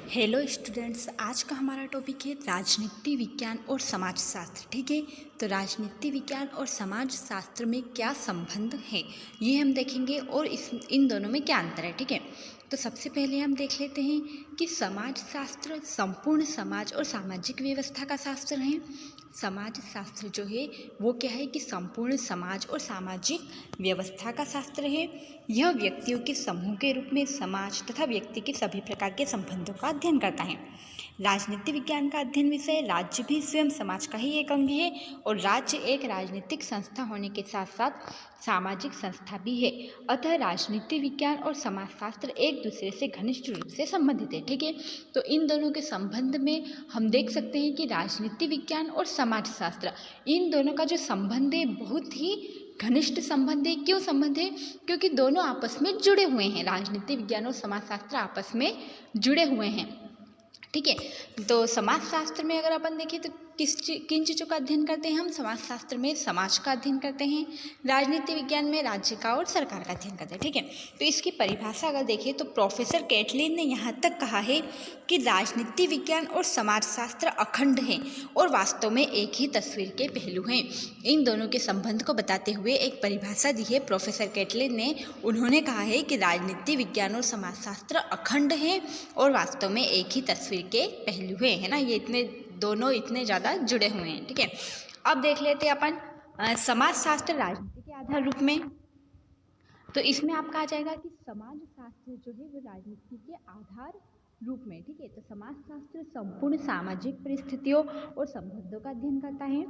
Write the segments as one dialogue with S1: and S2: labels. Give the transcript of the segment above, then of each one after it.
S1: Hello students, आज का हमारा टॉपिक है राजनीति विज्ञान और समाजशास्त्र। ठीक है, तो राजनीति विज्ञान और समाजशास्त्र में क्या संबंध है ये हम देखेंगे और इन दोनों में क्या अंतर है। ठीक है, तो सबसे पहले हम देख लेते हैं कि समाजशास्त्र संपूर्ण समाज और सामाजिक व्यवस्था का शास्त्र है। समाजशास्त्र जो है वो क्या है कि संपूर्ण समाज और सामाजिक व्यवस्था का शास्त्र है। यह व्यक्तियों के समूह के रूप में समाज तथा व्यक्ति के सभी प्रकार के संबंधों का अध्ययन करता है। राजनीति विज्ञान का अध्ययन विषय राज्य भी स्वयं समाज का ही एक अंग है और राज्य एक राजनीतिक संस्था होने के साथ साथ सामाजिक संस्था भी है। अतः राजनीति विज्ञान और समाजशास्त्र एक दूसरे से घनिष्ठ रूप से संबंधित है। ठीक है, तो इन दोनों के संबंध में हम देख सकते हैं कि राजनीति विज्ञान और समाजशास्त्र इन दोनों का जो संबंध है बहुत ही घनिष्ठ संबंध है। क्यों संबंध है? क्योंकि दोनों आपस में जुड़े हुए हैं। राजनीति विज्ञान और समाजशास्त्र आपस में जुड़े हुए हैं। ठीक है, तो समाजशास्त्र में अगर अपन देखें तो किन चीज़ों का अध्ययन करते हैं हम? समाजशास्त्र में समाज का अध्ययन करते हैं, राजनीति विज्ञान में राज्य का और सरकार का अध्ययन करते हैं। ठीक है, तो इसकी परिभाषा अगर देखें तो प्रोफेसर कैटलिन ने यहाँ तक कहा है कि राजनीति विज्ञान और समाजशास्त्र अखंड हैं और वास्तव में एक ही तस्वीर के पहलू हैं। इन दोनों के संबंध को बताते हुए एक परिभाषा दी है प्रोफेसर कैटलिन ने। उन्होंने कहा है कि राजनीति विज्ञान और समाजशास्त्र अखंड हैं और वास्तव में एक ही तस्वीर के पहलू हैं, है ना। ये दोनों इतने ज़्यादा जुड़े हुए हैं। ठीक है, अब देख लेते हैं अपन समाजशास्त्र राजनीति के आधार रूप में। तो इसमें आपका आ जाएगा कि समाजशास्त्र जो है वो राजनीति के आधार रूप में। ठीक है, तो समाजशास्त्र संपूर्ण सामाजिक परिस्थितियों और संबंधों का अध्ययन करता है।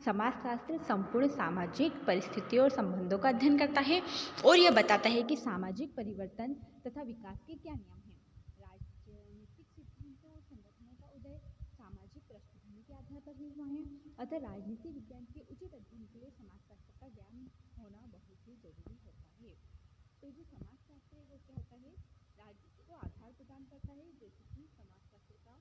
S1: समाजशास्त्र संपूर्ण सामाजिक परिस्थितियों और संबंधों का अध्ययन करता है और यह बताता है कि सामाजिक परिवर्तन तथा विकास के क्या नियम हैं। राजनीतिक सिद्धांतों और संगठनों का उदय सामाजिक पृष्ठभूमि के आधार पर ही हुआ है। अतः राजनीति विज्ञान के उचित अध्ययन के लिए समाजशास्त्र का ज्ञान होना बहुत ही जरूरी होता है। तो जो समाजशास्त्र है वो क्या होता है? राजनीति को आधार प्रदान करता है। जैसे कि समाजशास्त्र का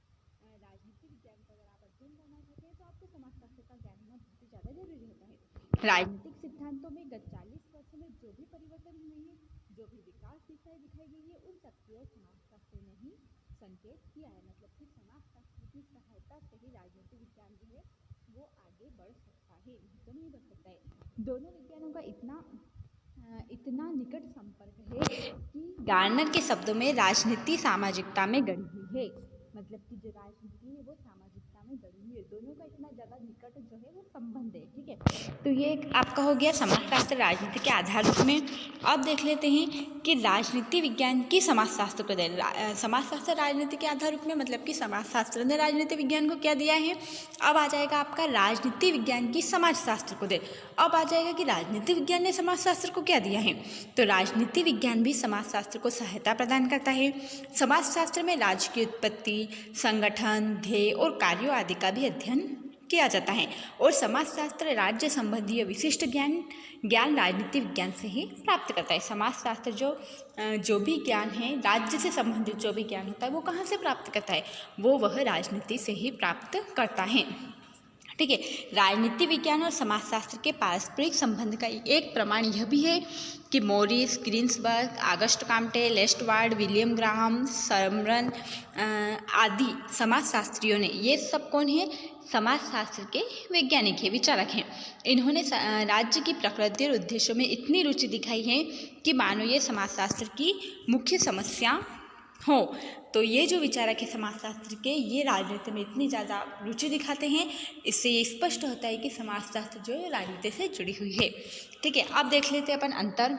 S1: राजनीति विज्ञान का अगर आप अध्ययन करना चाहते हैं तो आपको समाजशास्त्र का ज्ञान होना बहुत ही ज़्यादा जरूरी होता है। राजनीतिक सिद्धांतों में गत 40 वर्षों में जो भी परिवर्तन हुए हैं, जो भी विकास दिखाई गई है, उन सबकी ओर समाजशास्त्र ने ही संकेत किया है। मतलब कि समाजशास्त्र की सहायता से ही राजनीति विज्ञान जो है वो आगे बढ़ सकता है, तो नहीं बढ़ सकता है। दोनों विज्ञानों का इतना निकट संपर्क है कि गार्नर के शब्दों में राजनीति सामाजिकता में गढ़ी हुई है। मतलब कि जो राजनीति है वो सामाजिकता में गढ़ी हुई है। दोनों का इतना ज़्यादा निकट जो है वो संबंध है। ठीक है, तो ये आपका हो गया समाजशास्त्र राजनीति के आधार रूप में। अब देख लेते हैं कि राजनीति विज्ञान की समाजशास्त्र को समाजशास्त्र राजनीति के आधार रूप में, मतलब कि समाजशास्त्र ने राजनीति विज्ञान को क्या दिया है। अब आ जाएगा आपका राजनीति विज्ञान की समाजशास्त्र को दे। अब आ जाएगा कि राजनीति विज्ञान ने समाजशास्त्र को क्या दिया है। तो राजनीति विज्ञान भी समाजशास्त्र को सहायता प्रदान करता है। समाजशास्त्र में राज्य की उत्पत्ति, संगठन, ध्येय और कार्यों आदि का भी अध्ययन किया जाता है और समाजशास्त्र राज्य संबंधी विशिष्ट ज्ञान राजनीति विज्ञान से ही प्राप्त करता है। समाजशास्त्र जो भी ज्ञान है, राज्य से संबंधित जो भी ज्ञान होता है वो कहाँ से प्राप्त करता है? वह राजनीति से ही प्राप्त करता है। ठीक है, राजनीति विज्ञान और समाजशास्त्र के पारस्परिक संबंध का एक प्रमाण यह भी है कि Morris, Greensberg, Auguste Comte, Lester Ward, William Graham, सरमन आदि समाजशास्त्रियों ने, ये सब कौन है? समाजशास्त्र के वैज्ञानिक हैं, विचारक हैं। इन्होंने राज्य की प्रकृति और उद्देश्यों में इतनी रुचि दिखाई है कि मानो ये समाजशास्त्र की मुख्य समस्या हो। तो ये जो विचारक है समाजशास्त्र के, ये राजनीति में इतनी ज़्यादा रुचि दिखाते हैं। इससे ये स्पष्ट होता है कि समाजशास्त्र जो है राजनीति से जुड़ी हुई है। ठीक है, अब देख लेते हैं अपन अंतर।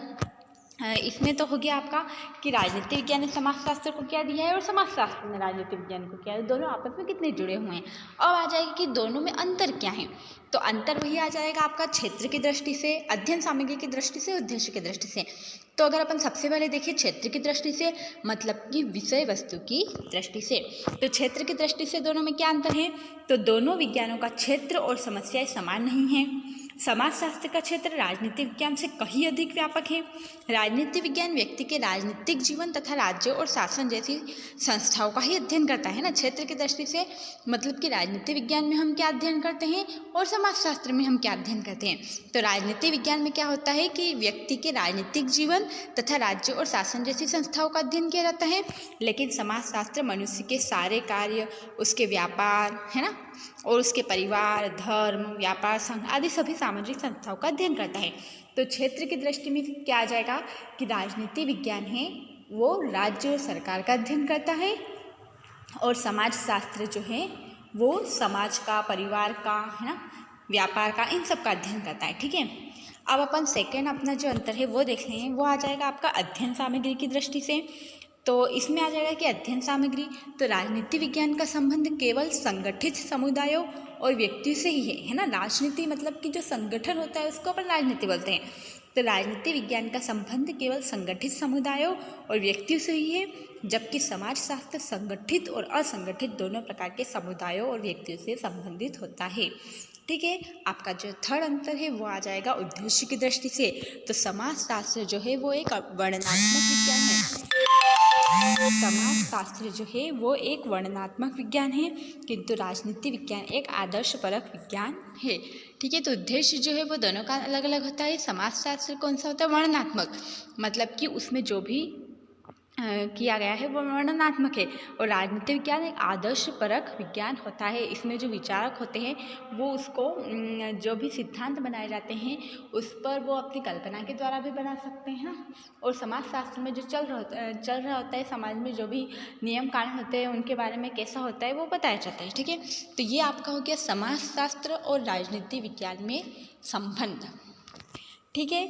S1: इसमें तो हो गया आपका कि राजनीति विज्ञान ने समाजशास्त्र को क्या दिया है और समाजशास्त्र ने राजनीति विज्ञान को क्या है, दोनों आपस में कितने जुड़े हुए हैं। अब आ जाएगा कि दोनों में अंतर क्या है। तो अंतर वही आ जाएगा आपका क्षेत्र की दृष्टि से, अध्ययन सामग्री की दृष्टि से, उद्देश्य की दृष्टि से। तो अगर अपन सबसे पहले देखें क्षेत्र की दृष्टि से, मतलब कि विषय वस्तु की दृष्टि से, तो क्षेत्र की दृष्टि से दोनों में क्या अंतर है? तो दोनों विज्ञानों का क्षेत्र और समस्याएं समान नहीं हैं। समाजशास्त्र का क्षेत्र राजनीति विज्ञान से कहीं अधिक व्यापक है। राजनीति विज्ञान व्यक्ति के राजनीतिक जीवन तथा राज्य और शासन जैसी संस्थाओं का ही अध्ययन करता है ना, क्षेत्र की दृष्टि से। मतलब कि राजनीति विज्ञान में हम क्या अध्ययन करते हैं और समाजशास्त्र में हम क्या अध्ययन करते हैं। तो राजनीति विज्ञान में क्या होता है कि व्यक्ति के राजनीतिक जीवन तथा राज्य और शासन जैसी संस्थाओं का अध्ययन किया जाता है। लेकिन समाजशास्त्र मनुष्य के सारे कार्य, उसके व्यापार है ना, और उसके परिवार, धर्म, व्यापार, संघ आदि सभी सामाजिक संस्थाओं का अध्ययन करता है। तो क्षेत्र की दृष्टि में क्या आ जाएगा कि राजनीति विज्ञान है वो राज्य और सरकार का अध्ययन करता है, और समाजशास्त्र जो है वो समाज का, परिवार का, है ना, व्यापार का, इन सब का अध्ययन करता है। ठीक है, अब अपन सेकेंड अपना जो अंतर है वो देख रहे हैं, वो आ जाएगा आपका अध्ययन सामग्री की दृष्टि से। तो इसमें आ जाएगा कि अध्ययन सामग्री, तो राजनीति विज्ञान का संबंध केवल संगठित समुदायों और व्यक्तियों से ही है ना। राजनीति मतलब कि जो संगठन होता है उसको अपन राजनीति बोलते हैं। तो राजनीति विज्ञान का संबंध केवल संगठित समुदायों और व्यक्तियों से ही है, जबकि समाजशास्त्र संगठित और असंगठित दोनों प्रकार के समुदायों और व्यक्तियों से संबंधित होता है। ठीक है, आपका जो थर्ड अंतर है वो आ जाएगा उद्देश्य की दृष्टि से। तो समाजशास्त्र जो है वो एक वर्णनात्मक विज्ञान है। समाजशास्त्र जो है वो एक वर्णनात्मक विज्ञान है, किंतु राजनीति विज्ञान एक आदर्शपरक विज्ञान है। ठीक है, तो उद्देश्य जो है वो दोनों का अलग अलग होता है। समाजशास्त्र कौन सा होता है? वर्णनात्मक, मतलब कि उसमें जो भी किया गया है वो वर्णनात्मक है। और राजनीति विज्ञान एक आदर्शपरक विज्ञान होता है। इसमें जो विचारक होते हैं वो उसको जो भी सिद्धांत बनाए जाते हैं उस पर वो अपनी कल्पना के द्वारा भी बना सकते हैं ना। और समाजशास्त्र में जो चल रहा होता है, समाज में जो भी नियम कानून होते हैं उनके बारे में कैसा होता है वो बताया जाता है। ठीक है, तो ये आपका हो गया समाजशास्त्र और राजनीति विज्ञान में संबंध। ठीक है,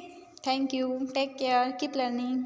S1: thank you, take care, keep learning.